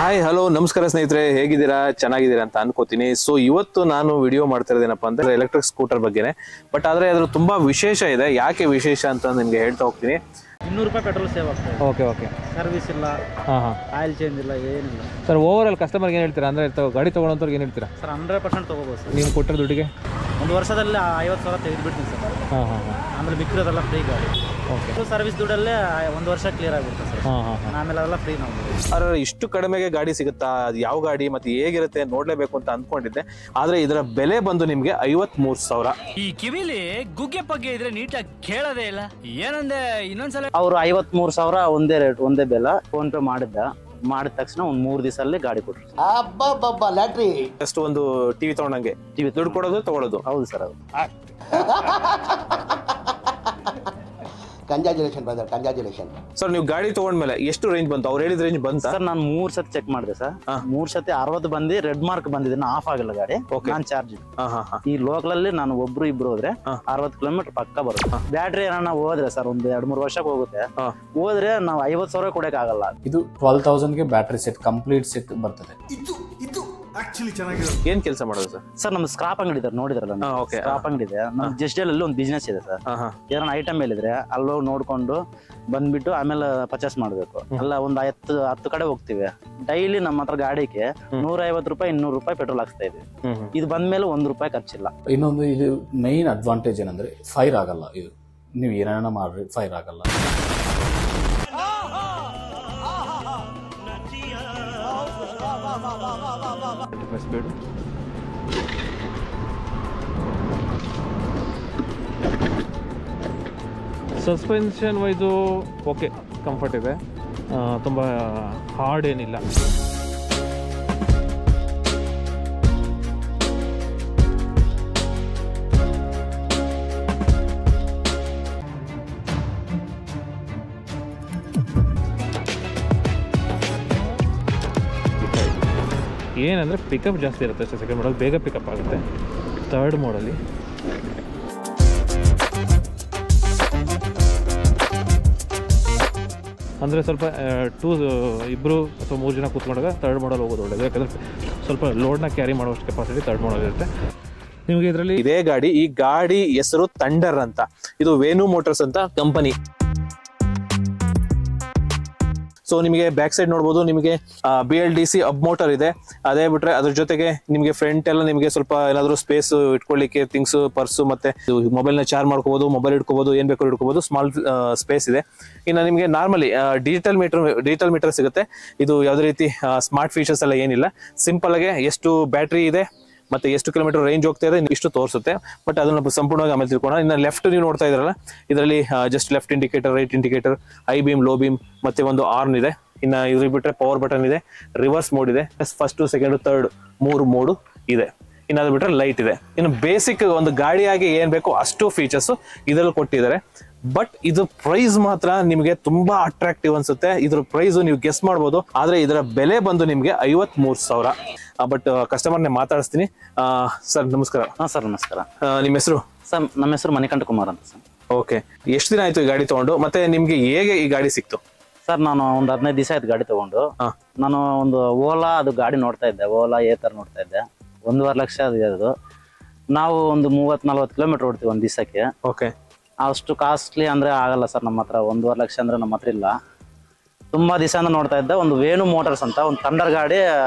Hi hello ನಮಸ್ಕಾರ ಸ್ನೇಹಿತರೆ, ಹೇಗಿದ್ದೀರಾ? ಚೆನ್ನಾಗಿದ್ದೀರಾ ಅಂತ ಅನ್ಕೋತೀನಿ. ಸೊ ಇವತ್ತು ನಾನು ವಿಡಿಯೋ ಮಾಡ್ತಾ ಇರೋದೇನಪ್ಪ ಅಂದ್ರೆ ಎಲೆಕ್ಟ್ರಿಕ್ ಸ್ಕೂಟರ್ ಬಗ್ಗೆನೇ. ಬಟ್ ಆದರೆ ಅದ್ರ ತುಂಬಾ ವಿಶೇಷ ಇದೆ. ಯಾಕೆ ವಿಶೇಷ ಅಂತ ನಿಮಗೆ ಹೇಳ್ತಾ ಹೋಗ್ತೀನಿ. 200 ರೂಪಾಯಿ ಪೆಟ್ರೋಲ್ ಸೇವ್ ಆಗ್ತದೆ. ಓಕೆ ಸರ್ವಿಸ್ ಇಲ್ಲ, ಆಯಿಲ್ ಚೇಂಜ್ ಇಲ್ಲ, ಏನಿಲ್ಲ ಸರ್. ಓವರ್ ಆಲ್ ಕಸ್ಟಮರ್ಗೆ ಏನು ಹೇಳ್ತೀರಾ? ಅಂದರೆ ಗಾಡಿ ತೊಗೊಳೋಂಥವ್ರಿಗೆ ಏನು ಹೇಳ್ತೀರಾ ಸರ್? 100% ತೊಗೋಬೋದು ಸರ್. ನೀವು ಕೊಟ್ಟರೆ ದುಡ್ಡಿಗೆ ಒಂದು ವರ್ಷದಲ್ಲಿ 50,000 ತೆಗೆದುಬಿಡ್ತೀನಿ ಸರ್. ಆಮೇಲೆ ಮಿಕ್ಕಿರೋದೆಲ್ಲ ಫ್ರೀ ಗಾಡಿ. ಓಕೆ, ಸರ್ವಿಸ್ ದುಡ್ಡಲ್ಲೇ 1 ವರ್ಷ ಕ್ಲಿಯರ್ ಆಗಿಬಿಡುತ್ತೆ ಸರ್. ಆಮೇಲೆ ಅದೆಲ್ಲ ಫ್ರೀ ನಾವು. ಆದರೆ ಇಷ್ಟು ಕಡಿಮೆಗೆ ಗಾಡಿ ಸಿಗುತ್ತಾ? ಅದು ಯಾವ ಗಾಡಿ ಮತ್ತೆ ಹೇಗಿರುತ್ತೆ ನೋಡ್ಲೇಬೇಕು ಅಂತ ಅನ್ಕೊಂಡಿದ್ದೆ. ಆದರೆ ಇದರ ಬೆಲೆ ಬಂದು ನಿಮಗೆ 53,000. ಈ ಕಿವಿಲಿ ಗುಗ್ಗೆ ಪಗ್ಗೆ ಇದ್ರೆ ನೀಟಾಗಿ ಕೇಳೋದೇ ಇಲ್ಲ. ಏನಂದೆ ಇನ್ನೊಂದ್ಸಲ? ಅವರು 53,000 ಒಂದೇ ರೇಟ್, ಒಂದೇ ಬೆಲೆ. ಫೋನ್ ಪೇ ಮಾಡಿದ ತಕ್ಷಣ ಒಂದು 3 ದಿವಸದಲ್ಲಿ ಗಾಡಿ ಕೊಟ್ಟರು. ಲ್ಯಾಟ್ರಿ ಜಸ್ಟ್ ಒಂದು ಟಿವಿ ತಗೊಂಡಂಗೆ ದುಡ್ಡು ಕೊಡೋದು ತಗೊಳ್ಳೋದು. ಹೌದು ಸರ್, ಹೌದು. Congratulation brother, congratulation. ಸರ್ ನೀವು ಗಾಡಿ ತಗೊಂಡ್ಮೇಲೆ ಎಷ್ಟು ರೇಂಜ್ ಬಂತು? ಅವ್ರು ಹೇಳಿದ ರೇಂಜ್ ಬಂತ ಸರ್? ನಾನು 3 ಸತಿ ಚೆಕ್ ಮಾಡಿದೆ ಸರ್. 3 ಸತಿ 60 ಬಂದು ರೆಡ್ ಮಾರ್ಕ್ ಬಂದಿದೆ, ಆಫ್ ಆಗಿಲ್ಲ ಗಾಡಿ. ನಾನು ಚಾರ್ಜ್ ಈ ಲೋಕಲ್ ಅಲ್ಲಿ ನಾನು ಒಬ್ರು ಇಬ್ರು ಹೋದ್ರೆ 60 ಕಿಲೋಮೀಟರ್ ಪಕ್ಕ ಬರುತ್ತೆ. ಬ್ಯಾಟ್ರಿ ಏನಾರ ಹೋದ್ರೆ ಸರ್ ಒಂದು 2-3 ವರ್ಷಕ್ಕೆ ಹೋಗುತ್ತೆ. ಹೋದ್ರೆ ನಾವು 50,000 ಕೊಡಕ್ ಆಗಲ್ಲ. ಇದು 12,000ಗೆ ಬ್ಯಾಟ್ರಿ ಸೆಟ್, ಕಂಪ್ಲೀಟ್ ಸೆಟ್ ಬರ್ತದೆ. ಏನ್ ಕೆಲಸ ಮಾಡೋದು ಸರ್? ಸರ್ ನಮ್ದು ಸ್ಕ್ರಾಪ್ ಅಂಗಡಿ ಇದೆ, ನೋಡಿದ್ರಲ್ಲ? ಸ್ಕ್ರಾಪ್ ಅಂಗಡಿ ಇದೆ ನಮ್ ಜೆಸ್ಟಲ್ ಅಲ್ಲಿ ಒಂದು ಬಿಸ್ನೆಸ್ ಇದೆ ಸರ್. ಏನಾರ ಐಟಮ್ ಹೇಳಿದ್ರೆ ಅಲ್ಲೋ ನೋಡ್ಕೊಂಡು ಬಂದ್ಬಿಟ್ಟು ಆಮೇಲೆ ಪರ್ಚೇಸ್ ಮಾಡ್ಬೇಕು. ಅಲ್ಲ ಒಂದು 10 ಕಡೆ ಹೋಗ್ತಿವಿ. ಡೈಲಿ ನಮ್ಮ ಹತ್ರ ಗಾಡಿಗೆ 150 ರೂಪಾಯಿ 200 ರೂಪಾಯಿ ಪೆಟ್ರೋಲ್ ಹಾಕ್ಸ್ತಾ ಇದೀವಿ. ಇದು ಬಂದ್ಮೇಲೆ 1 ರೂಪಾಯಿ ಖರ್ಚಿಲ್ಲ. ಇನ್ನೊಂದು ಇದು ಮೈನ್ ಅಡ್ವಾಂಟೇಜ್ ಏನಂದ್ರೆ ಫೈರ್ ಆಗಲ್ಲ. ಇದು ನೀವು ಏನೇನ ಮಾಡ್ರಿ ಫೈರ್ ಆಗಲ್ಲ. ಸಸ್ಪೆನ್ಷನ್ ವೈಸು ಓಕೆ, ಕಂಫರ್ಟ್ ಇದೆ, ತುಂಬ ಹಾರ್ಡ್ ಏನಿಲ್ಲ. ಏನಂದರೆ ಪಿಕಪ್ ಜಾಸ್ತಿ ಇರುತ್ತೆ ಅಷ್ಟೇ. ಸೆಕೆಂಡ್ ಮಾಡಲ್ ಬೇಗ ಪಿಕಪ್ ಆಗುತ್ತೆ. ಥರ್ಡ್ ಮಾಡಲಿ ಅಂದರೆ ಸ್ವಲ್ಪ ಇಬ್ಬರು ಅಥವಾ 3 ಜನ ಕೂತ್ಕೊಂಡಾಗ ಥರ್ಡ್ ಮಾಡಲ್ ಹೋಗೋದು ಒಳ್ಳೆಯದು. ಯಾಕಂದರೆ ಸ್ವಲ್ಪ ಲೋಡ್ನ ಕ್ಯಾರಿ ಮಾಡೋಷ್ಟು ಕೆಪಾಸಿಟಿ ಥರ್ಡ್ ಮಾಡಲ್ ಇರುತ್ತೆ ನಿಮಗೆ. ಇದರಲ್ಲಿ ಇದೇ ಗಾಡಿ, ಈ ಗಾಡಿ ಹೆಸರು ಥಂಡರ್ ಅಂತ. ಇದು ವೇಣು ಮೋಟರ್ಸ್ ಅಂತ ಕಂಪನಿ. ಸೊ ನಿಮಗೆ ಬ್ಯಾಕ್ ಸೈಡ್ ನೋಡ್ಬೋದು, ನಿಮಗೆ BLDC ಅಬ್ ಮೋಟರ್ ಇದೆ. ಅದೇ ಬಿಟ್ರೆ ಅದ್ರ ಜೊತೆಗೆ ನಿಮಗೆ ಫ್ರಂಟ್ ಎಲ್ಲ ನಿಮಗೆ ಸ್ವಲ್ಪ ಏನಾದರೂ ಸ್ಪೇಸ್ ಇಟ್ಕೊಳ್ಳಿಕ್ಕೆ ಥಿಂಗ್ಸ್, ಪರ್ಸು ಮತ್ತೆ ಮೊಬೈಲ್ನ ಚಾರ್ಜ್ ಮಾಡ್ಕೋಬಹುದು, ಮೊಬೈಲ್ ಇಟ್ಕೋಬಹುದು, ಏನ್ ಬೇಕಾದ್ರೂ ಇಟ್ಕೋಬಹುದು. ಸ್ಮಾಲ್ ಸ್ಪೇಸ್ ಇದೆ. ಇನ್ನು ನಿಮಗೆ ನಾರ್ಮಲಿ ಡಿಜಿಟಲ್ ಮೀಟರ್ ಸಿಗುತ್ತೆ. ಇದು ಯಾವುದೇ ರೀತಿ ಸ್ಮಾರ್ಟ್ ಫೀಚರ್ಸ್ ಎಲ್ಲ ಏನಿಲ್ಲ. ಸಿಂಪಲ್ ಆಗಿ ಎಷ್ಟು ಬ್ಯಾಟ್ರಿ ಇದೆ ಮತ್ತೆ ಎಷ್ಟು ಕಿಲೋಮೀಟರ್ ರೇಂಜ್ ಹೋಗ್ತಾ ಇದೆ ಇಷ್ಟು ತೋರಿಸುತ್ತೆ. ಬಟ್ ಅದನ್ನ ಸಂಪೂರ್ಣವಾಗಿ ಆಮೇಲೆ ತಿಳ್ಕೊಳ್ಳೋಣ. ಇನ್ನು ಲೆಫ್ಟ್ ನೀವು ನೋಡ್ತಾ ಇದ್ರಲ್ಲ, ಇದರಲ್ಲಿ just left indicator, right indicator, high beam, low beam ಮತ್ತೆ ಒಂದು ಆರ್ನ್ ಇದೆ. ಇನ್ನು ಇದ್ರ ಬಿಟ್ರೆ ಪವರ್ ಬಟನ್ ಇದೆ, ರಿವರ್ಸ್ ಮೋಡ್ ಇದೆ, ಫಸ್ಟ್, ಸೆಕೆಂಡ್, ಥರ್ಡ್ 3 ಮೋಡ್ ಇದೆ. ಇನ್ನು ಅದು ಬಿಟ್ರೆ ಲೈಟ್ ಇದೆ. ಇನ್ನು ಬೇಸಿಕ್ ಒಂದು ಗಾಡಿಯಾಗಿ ಏನ್ ಬೇಕು ಅಷ್ಟು ಫೀಚರ್ಸ್ ಇದರಲ್ಲಿ ಕೊಟ್ಟಿದ್ದಾರೆ. ಬಟ್ ಇದು ಪ್ರೈಸ್ ಮಾತ್ರ ನಿಮಗೆ ತುಂಬಾ ಅಟ್ರಾಕ್ಟಿವ್ ಅನ್ಸುತ್ತೆ. ಇದ್ರ ಪ್ರೈಸ್ ನೀವು ಗೆಸ್ ಮಾಡ್ಬೋದು. ಆದ್ರೆ ಇದರ ಬೆಲೆ ಬಂದು ನಿಮ್ಗೆ 53,000. ಬಟ್ ಕಸ್ಟಮರ್ನೇ ಮಾತಾಡಿಸ್ತೀನಿ. ಸರ್ ನಮಸ್ಕಾರ. ಸರ್ ನಮಸ್ಕಾರ. ನಿಮ್ಮ ಹೆಸರು? ಸರ್ ನಮ್ಮ ಹೆಸರು ಮಣಿಕಂಠ ಕುಮಾರ್ ಅಂತ ಸರ್. ಓಕೆ, ಎಷ್ಟು ದಿನ ಆಯ್ತು ಈ ಗಾಡಿ ತಗೊಂಡು? ಮತ್ತೆ ನಿಮ್ಗೆ ಹೇಗೆ ಈ ಗಾಡಿ ಸಿಕ್ತು? ಸರ್ ನಾನು ಒಂದು 15 ದಿವಸ ಆಯ್ತು ಗಾಡಿ ತಗೊಂಡು. ನಾನು ಒಂದು ಓಲಾ ಅದು ಗಾಡಿ ನೋಡ್ತಾ ಇದ್ದೆ, ಓಲಾ ಏತರ್ ನೋಡ್ತಾ ಇದ್ದೆ. 1.5 ಲಕ್ಷ ಅದು. ನಾವು ಒಂದು 30-40 ಕಿಲೋಮೀಟರ್ ಓಡ್ತೀವಿ ಒಂದು ದಿವಸಕ್ಕೆ. ಓಕೆ, ಅಷ್ಟು ಕಾಸ್ಟ್ಲಿ ಅಂದ್ರೆ ಆಗಲ್ಲ ಸರ್ ನಮ್ಮ ಹತ್ರ. 1.5 ಲಕ್ಷ ಅಂದ್ರೆ ನಮ್ಮ ಹತ್ರ ಇಲ್ಲ. ತುಂಬಾ ದಿವಸ ಅಂದ್ರೆ ನೋಡ್ತಾ ಇದ್ದೆ. ಒಂದು ವೇಣು ಮೋಟರ್ಸ್ ಅಂತ ಒಂದು ಥಂಡರ್ ಗಾಡಿ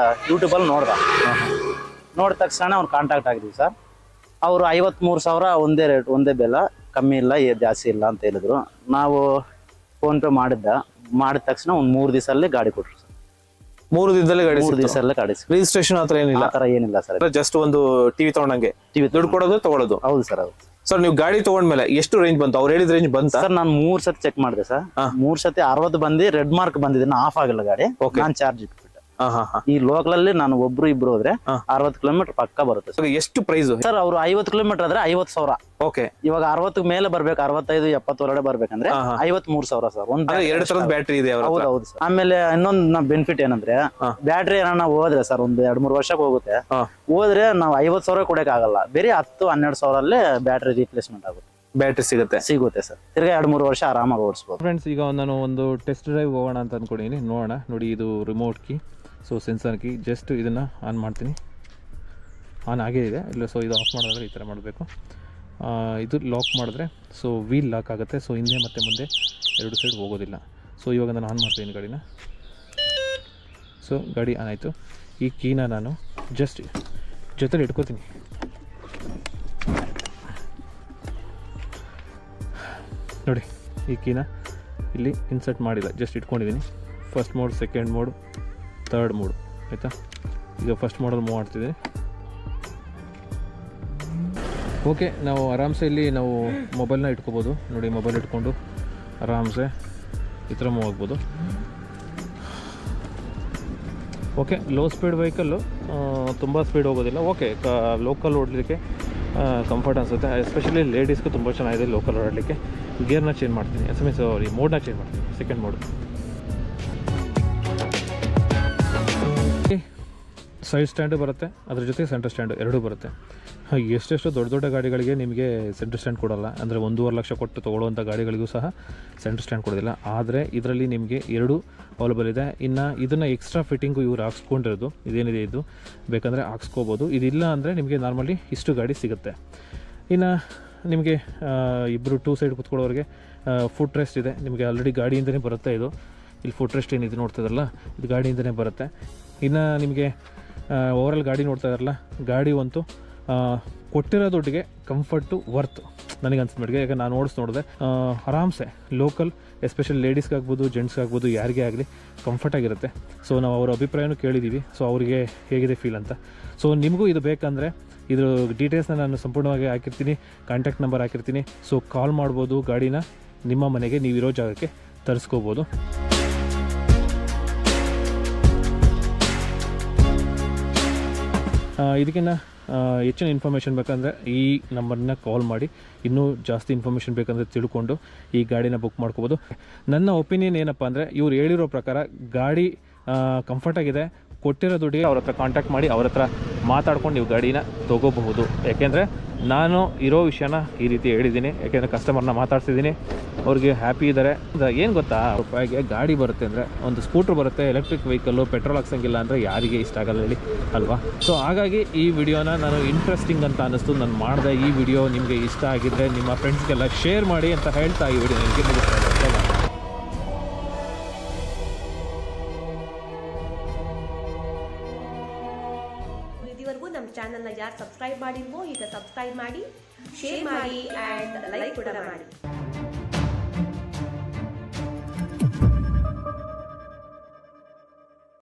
ಯೂಟ್ಯೂಬಲ್ಲಿ ನೋಡಿದ ತಕ್ಷಣ ಅವ್ರು ಕಾಂಟ್ಯಾಕ್ಟ್ ಆಗಿದ್ವಿ ಸರ್. ಅವರು 53,000 ಒಂದೇ ರೇಟ್, ಒಂದೇ ಬೆಲೆ, ಕಮ್ಮಿ ಇಲ್ಲ ಜಾಸ್ತಿ ಇಲ್ಲ ಅಂತ ಹೇಳಿದ್ರು. ನಾವು ಫೋನ್ ಪೇ ಮಾಡಿದ ತಕ್ಷಣ ಒಂದು 3 ದಿವಸದಲ್ಲಿ ಗಾಡಿ ಕೊಟ್ರು ಸರ್. 3 ದಿನದಲ್ಲೇ ಗಾಡಿ? 3 ದಿವಸದಲ್ಲೇ ಗಾಡಿ. ರಿಜಿಸ್ಟ್ರೇಷನ್ ಹತ್ರ ಏನಿಲ್ಲ? ಆ ಥರ ಏನಿಲ್ಲ ಸರ್. ಜಸ್ಟ್ ಒಂದು ಟಿವಿ ತಗೊಂಡಂಗೆ ದುಡ್ಡು ಕೊಡೋದು ತಗೊಳ್ಳೋದು. ಹೌದು ಸರ್, ಹೌದು. ಸರ್ ನೀವು ಗಾಡಿ ತಗೊಂಡ್ಮೇಲೆ ಎಷ್ಟು ರೇಂಜ್ ಬಂತು? ಅವ್ರು ಹೇಳಿದ ರೇಂಜ್ ಬಂತ? ಸರ್ ನಾನು 3 ಸತಿ ಚೆಕ್ ಮಾಡಿದೆ ಸರ್. 3 ಸತಿ 60 ಬಂದು ರೆಡ್ ಮಾರ್ಕ್ ಬಂದಿದೆ, ಆಫ್ ಆಗಿಲ್ಲ ಗಾಡಿ. ನಾನು ಚಾರ್ಜ್ ಇಟ್ಬಿಟ್ಟೆ. ಈ ಲೋಕಲ್ ಅಲ್ಲಿ ನಾನು ಒಬ್ರು ಇಬ್ರು ಹೋದ್ರೆ 60 ಕಿಲೋಮೀಟರ್ ಪಕ್ಕ ಬರುತ್ತೆ. ಎಷ್ಟು ಪ್ರೈಸ್ ಸರ್? ಅವ್ರು 50 ಕಿಲೋಮೀಟರ್ ಆದ್ರೆ 50,000. ಓಕೆ, ಇವಾಗ 60 ಮೇಲೆ ಬರ್ಬೇಕು, 65-70 ಒಳಗಡೆ ಬರ್ಬೇಕಂದ್ರೆ 53,000 ಸರ್. ಒಂದು 2 ತರದ ಬ್ಯಾಟ್ರಿ ಇದೆ. ಹೌದು ಸರ್. ಆಮೇಲೆ ಇನ್ನೊಂದು ಬೆನಿಫಿಟ್ ಏನಂದ್ರೆ ಬ್ಯಾಟ್ರಿ ಏನಾರ ಹೋದ್ರೆ ಸರ್ ಒಂದು 2-3 ವರ್ಷಕ್ಕೆ ಹೋಗುತ್ತೆ. ಹೋದ್ರೆ ನಾವು 50,000 ಕೊಡಕ್ ಆಗಲ್ಲ. ಬೇರೆ 10-12,000 ಅಲ್ಲೇ ಬ್ಯಾಟ್ರಿ ರಿಪ್ಲೇಸ್ಮೆಂಟ್ ಆಗುತ್ತೆ. ಬ್ಯಾಟ್ರಿ ಸಿಗುತ್ತೆ ಸರ್. ತಿರ್ಗಾ 2-3 ವರ್ಷ ಆರಾಮಾಗಿ ಓಡಿಸ್ಬೋದು. ಫ್ರೆಂಡ್ಸ್, ಈಗ ನಾನು ಒಂದು ಟೆಸ್ಟ್ ಡ್ರೈವ್ ಹೋಗೋಣ ಅಂತ ಅನ್ಕೊಂಡಿದ್ದೀನಿ. ನೋಡೋಣ. ನೋಡಿ, ಇದು remote key so sensor key just ಇದನ್ನು ಆನ್ ಮಾಡ್ತೀನಿ. ಆನ್ ಆಗೇ ಇದೆ ಇಲ್ಲ. ಸೊ ಇದು ಆಫ್ ಮಾಡೋದಾದ್ರೆ ಈ ಥರ ಮಾಡಬೇಕು. ಇದು ಲಾಕ್ ಮಾಡಿದ್ರೆ ಸೊ ವೀಲ್ ಲಾಕ್ ಆಗುತ್ತೆ. ಸೊ ಹಿಂದೆ ಮತ್ತು ಮುಂದೆ ಎರಡು ಸೈಡ್ ಹೋಗೋದಿಲ್ಲ. ಸೊ ಇವಾಗ ನಾನು ಆನ್ ಮಾಡ್ತೀನಿ ಗಾಡಿನ. ಸೊ ಗಾಡಿ ಆನ್ ಆಯಿತು. ಈ ಕೀನ ನಾನು ಜಸ್ಟ್ ಜೊತೆಲಿ ಇಟ್ಕೋತೀನಿ. ನೋಡಿ ಈ ಕೀನ ಇಲ್ಲಿ ಇನ್ಸರ್ಟ್ ಮಾಡಿಲ್ಲ, ಜಸ್ಟ್ ಇಟ್ಕೊಂಡಿದ್ದೀನಿ. First mode, second mode, third mode ಆಯಿತಾ. ಈಗ ಫಸ್ಟ್ ಮೋಡಲ್ಲಿ ಮೂವ್ ಮಾಡ್ತಿದ್ದೀನಿ. ಓಕೆ, ನಾವು ಆರಾಮ್ಸೆ ಇಲ್ಲಿ ನಾವು ಮೊಬೈಲ್ನ ಇಟ್ಕೋಬೋದು. ನೋಡಿ ಮೊಬೈಲ್ ಇಟ್ಕೊಂಡು ಆರಾಮ್ಸೆ ಈ ಥರ ಮೂವ್ ಆಗ್ಬೋದು. ಓಕೆ, ಲೋ ಸ್ಪೀಡ್ ವೆಹಿಕಲ್ಲು ತುಂಬ ಸ್ಪೀಡ್ ಹೋಗೋದಿಲ್ಲ. ಓಕೆ, ಲೋಕಲ್ ಓಡಲಿಕ್ಕೆ ಕಂಫರ್ಟ್ ಅನಿಸುತ್ತೆ. ಎಸ್ಪೆಷಲಿ ಲೇಡೀಸ್ಗೂ ತುಂಬ ಚೆನ್ನಾಗಿದೆ ಲೋಕಲ್ ಓಡಲಿಕ್ಕೆ. ಗೇರ್ನ ಚೇಂಜ್ ಮಾಡ್ತೀನಿ, ಸಾರಿ ಮೋಡ್ನ ಚೇಂಜ್ ಮಾಡ್ತೀನಿ, ಸೆಕೆಂಡ್ ಮೋಡ್. ಸೈಡ್ ಸ್ಟ್ಯಾಂಡು ಬರುತ್ತೆ, ಅದ್ರ ಜೊತೆ ಸೆಂಟರ್ ಸ್ಟ್ಯಾಂಡು ಎರಡೂ ಬರುತ್ತೆ. ಎಷ್ಟೆಷ್ಟು ದೊಡ್ಡ ದೊಡ್ಡ ಗಾಡಿಗಳಿಗೆ ನಿಮಗೆ ಸೆಂಟರ್ ಸ್ಟ್ಯಾಂಡ್ ಕೊಡೋಲ್ಲ. ಅಂದರೆ 1.5 ಲಕ್ಷ ಕೊಟ್ಟು ತೊಗೊಳ್ಳೋವಂಥ ಗಾಡಿಗಳಿಗೂ ಸಹ ಸೆಂಟರ್ ಸ್ಟ್ಯಾಂಡ್ ಕೊಡೋದಿಲ್ಲ. ಆದರೆ ಇದರಲ್ಲಿ ನಿಮಗೆ ಎರಡೂ ಅವೈಲೇಬಲ್ ಇದೆ. ಇನ್ನು ಇದನ್ನು ಎಕ್ಸ್ಟ್ರಾ ಫಿಟ್ಟಿಂಗು ಇವ್ರು ಹಾಕ್ಸ್ಕೊಂಡಿರೋದು ಇದೇನಿದೆ ಇದು ಬೇಕಂದರೆ ಹಾಕ್ಸ್ಕೋಬೋದು. ಇದಿಲ್ಲ ಅಂದರೆ ನಿಮಗೆ ನಾರ್ಮಲಿ ಇಷ್ಟು ಗಾಡಿ ಸಿಗುತ್ತೆ. ಇನ್ನು ನಿಮಗೆ ಇಬ್ಬರು 2 ಸೈಡ್ ಕೂತ್ಕೊಳ್ಳೋರಿಗೆ ಫುಟ್ ರೆಸ್ಟ್ ಇದೆ. ನಿಮಗೆ ಆಲ್ರೆಡಿ ಗಾಡಿಯಿಂದನೇ ಬರುತ್ತೆ ಇದು. ಇಲ್ಲಿ ಫುಟ್ ರೆಸ್ಟ್ ಏನಿದೆ ನೋಡ್ತಿದ್ರಲ್ಲ, ಇದು ಗಾಡಿಯಿಂದನೇ ಬರುತ್ತೆ. ಇನ್ನು ನಿಮಗೆ ಓವರಾಲ್ ಗಾಡಿ ನೋಡ್ತಾ ಇದ್ದಾರಲ್ಲ, ಗಾಡಿ ಅಂತೂ ಕೊಟ್ಟಿರೋ ದುಡ್ಡಿಗೆ ಕಂಫರ್ಟು ವರ್ತ್ ನನಗೆ ಅನ್ಸ್ಬಿಟ್ಟಿಗೆ. ಯಾಕೆ ನಾನು ನೋಡಿದೆ ಆರಾಮ್ಸೆ ಲೋಕಲ್, ಎಸ್ಪೆಷಲಿ ಲೇಡೀಸ್ಗಾಗ್ಬೋದು, ಜೆಂಟ್ಸ್ಗಾಗ್ಬೋದು, ಯಾರಿಗೇ ಆಗಲಿ ಕಂಫರ್ಟಾಗಿರುತ್ತೆ. ಸೊ ನಾವು ಅವ್ರ ಅಭಿಪ್ರಾಯನೂ ಕೇಳಿದ್ದೀವಿ. ಸೊ ಅವರಿಗೆ ಹೇಗಿದೆ ಫೀಲ್ ಅಂತ. ಸೊ ನಿಮಗೂ ಇದು ಬೇಕಂದರೆ ಇದ್ರ ಡೀಟೇಲ್ಸ್ನ ನಾನು ಸಂಪೂರ್ಣವಾಗಿ ಹಾಕಿರ್ತೀನಿ, ಕಾಂಟ್ಯಾಕ್ಟ್ ನಂಬರ್ ಹಾಕಿರ್ತೀನಿ. ಸೊ ಕಾಲ್ ಮಾಡ್ಬೋದು, ಗಾಡಿನ ನಿಮ್ಮ ಮನೆಗೆ ನೀವಿರೋ ಜಾಗಕ್ಕೆ ತರಿಸ್ಕೋಬೋದು. ಇದಕ್ಕಿಂತ ಹೆಚ್ಚಿನ ಇನ್ಫಾರ್ಮೇಷನ್ ಬೇಕಂದರೆ ಈ ನಂಬರ್ನ ಕಾಲ್ ಮಾಡಿ ಇನ್ನೂ ಜಾಸ್ತಿ ಇನ್ಫಾರ್ಮೇಷನ್ ಬೇಕಂದರೆ ತಿಳ್ಕೊಂಡು ಈ ಗಾಡಿನ ಬುಕ್ ಮಾಡ್ಕೋಬೋದು. ನನ್ನ ಒಪಿನಿಯನ್ ಏನಪ್ಪ ಅಂದರೆ, ಇವ್ರು ಹೇಳಿರೋ ಪ್ರಕಾರ ಗಾಡಿ ಕಂಫರ್ಟಾಗಿದೆ. ಕೊಟ್ಟಿರೋ ದುಡ್ಡಿಗೆ ಅವ್ರ ಹತ್ರ ಕಾಂಟ್ಯಾಕ್ಟ್ ಮಾಡಿ ಅವ್ರ ಹತ್ರ ಮಾತಾಡ್ಕೊಂಡು ನೀವು ಗಾಡಿನ ತೊಗೋಬಹುದು. ಯಾಕೆಂದರೆ ನಾನು ಇರೋ ವಿಷಯನ ಈ ರೀತಿ ಹೇಳಿದ್ದೀನಿ. ಯಾಕೆಂದರೆ ಕಸ್ಟಮರ್ನ ಮಾತಾಡ್ಸಿದ್ದೀನಿ, ಅವ್ರಿಗೆ ಹ್ಯಾಪಿ ಇದ್ದಾರೆ. ಏನು ಗೊತ್ತಾ, ರೂಪಾಯಿಗೆ ಗಾಡಿ ಬರುತ್ತೆ ಅಂದರೆ, ಒಂದು ಸ್ಕೂಟ್ರ್ ಬರುತ್ತೆ, ಎಲೆಕ್ಟ್ರಿಕ್ ವೆಹಿಕಲ್ಲು, ಪೆಟ್ರೋಲ್ ಹಾಕ್ಸಂಗಿಲ್ಲ ಅಂದರೆ ಯಾರಿಗೆ ಇಷ್ಟ ಆಗಲ್ಲ ಹೇಳಿ ಅಲ್ವಾ. ಸೊ ಹಾಗಾಗಿ ಈ ವಿಡಿಯೋನ ನಾನು ಇಂಟ್ರೆಸ್ಟಿಂಗ್ ಅಂತ ಅನ್ನಿಸ್ತು, ನಾನು ಮಾಡಿದೆ. ಈ ವಿಡಿಯೋ ನಿಮಗೆ ಇಷ್ಟ ಆಗಿದ್ದರೆ ನಿಮ್ಮ ಫ್ರೆಂಡ್ಸ್ಗೆಲ್ಲ ಶೇರ್ ಮಾಡಿ ಅಂತ ಹೇಳ್ತಾ ಈ ವಿಡಿಯೋ ನನಗೆ ಮುಗಿಸ್ತಾ ಇದ್ದಾರೆ. ಇದುವರೆಗೂ ನಮ್ಮ ಚಾನಲ್ನ ಯಾರು ಸಬ್ಸ್ಕ್ರೈಬ್ ಮಾಡಿಲ್ವೋ ಈಗ ಸಬ್ಸ್ಕ್ರೈಬ್ ಮಾಡಿ, ಶೇರ್ ಮಾಡಿ ಆ್ಯಂಡ್ ಲೈಕ್ ಕೂಡ ಮಾಡಿ.